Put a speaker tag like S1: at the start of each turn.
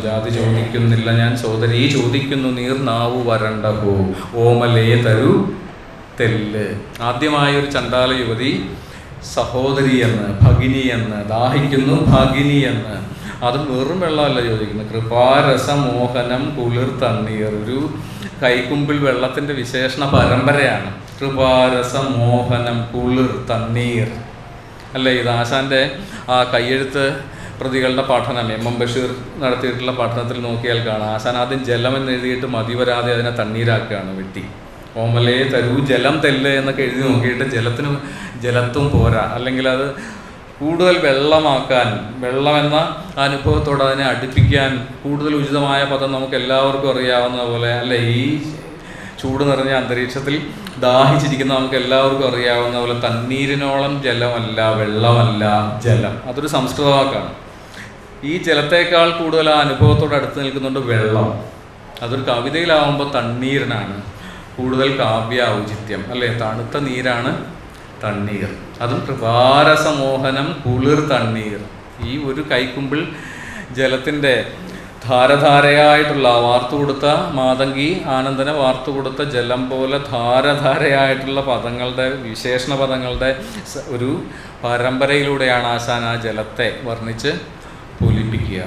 S1: ജാതി ചോദിക്കുന്നില്ല ഞാൻ സോദരീ ചോദിക്കുന്നു നീർ നാവു വരണ്ട പോ ഓമലേ തരൂ തെല്ല്. ആദ്യമായൊരു ചണ്ടാല യുവതി സഹോദരി എന്ന്, ഭഗിനി എന്ന്, ദാഹിക്കുന്നു ഭഗിനി എന്ന്. അത് വെറും വെള്ളമല്ല ചോദിക്കുന്നത്, കൃപാരസമോഹനം കുളിർ തണ്ണീർ. ഒരു കൈക്കുമ്പിൾ വെള്ളത്തിൻ്റെ വിശേഷണ പരമ്പരയാണ് കൃപാരസമോഹനം കുളിർ തണ്ണീർ അല്ലേ. ഇത് ആശാൻ്റെ ആ കയ്യെഴുത്ത് പ്രതികളുടെ പഠനം, എം ബഷീർ നടത്തിയിട്ടുള്ള പഠനത്തിൽ നോക്കിയാൽ കാണാം. ആശാൻ ആദ്യം ജലമെന്ന് എഴുതിയിട്ട് മതി വരാതെ അതിനെ തണ്ണീരാക്കുകയാണ് വെട്ടി. ഓമലേ തരൂ ജലം തെല്ല് എന്നൊക്കെ എഴുതി നോക്കിയിട്ട് ജലത്തും പോരാ, അല്ലെങ്കിൽ അത് കൂടുതൽ വെള്ളമാക്കാൻ, വെള്ളമെന്ന അനുഭവത്തോടെ അതിനെ അടുപ്പിക്കാൻ കൂടുതൽ ഉചിതമായ പദം നമുക്ക് എല്ലാവർക്കും അറിയാവുന്ന പോലെ അല്ലേ. ഈ ചൂട് നിറഞ്ഞ അന്തരീക്ഷത്തിൽ ദാഹിച്ചിരിക്കുന്ന നമുക്ക് എല്ലാവർക്കും അറിയാവുന്ന പോലെ തണ്ണീരിനോളം ജലമല്ല, വെള്ളമല്ല ജലം. അതൊരു സംസ്കൃത വാക്കാണ്. ഈ ജലത്തേക്കാൾ കൂടുതൽ ആ അനുഭവത്തോട് അടുത്ത് നിൽക്കുന്നുണ്ട് വെള്ളം. അതൊരു കവിതയിലാവുമ്പോൾ തണ്ണീരിനാണ് കൂടുതൽ കാവ്യ ഔചിത്യം അല്ലേ. തണുത്ത നീരാണ് തണ്ണീർ, അതും കൃപാരസമോഹനം കുളിർ തണ്ണീർ. ഈ ഒരു കൈക്കുമ്പിൾ ജലത്തിൻ്റെ ധാരധാരയായിട്ടുള്ള വാർത്തുകൊടുത്ത മാതങ്കി ആനന്ദനെ വാർത്തുകൊടുത്ത ജലം പോലെ ധാരധാരയായിട്ടുള്ള പദങ്ങളുടെ, വിശേഷണ പദങ്ങളുടെ ഒരു പരമ്പരയിലൂടെയാണ് ആശാൻ ആ ജലത്തെ വർണ്ണിച്ച് പൊലിപ്പിക്കുക.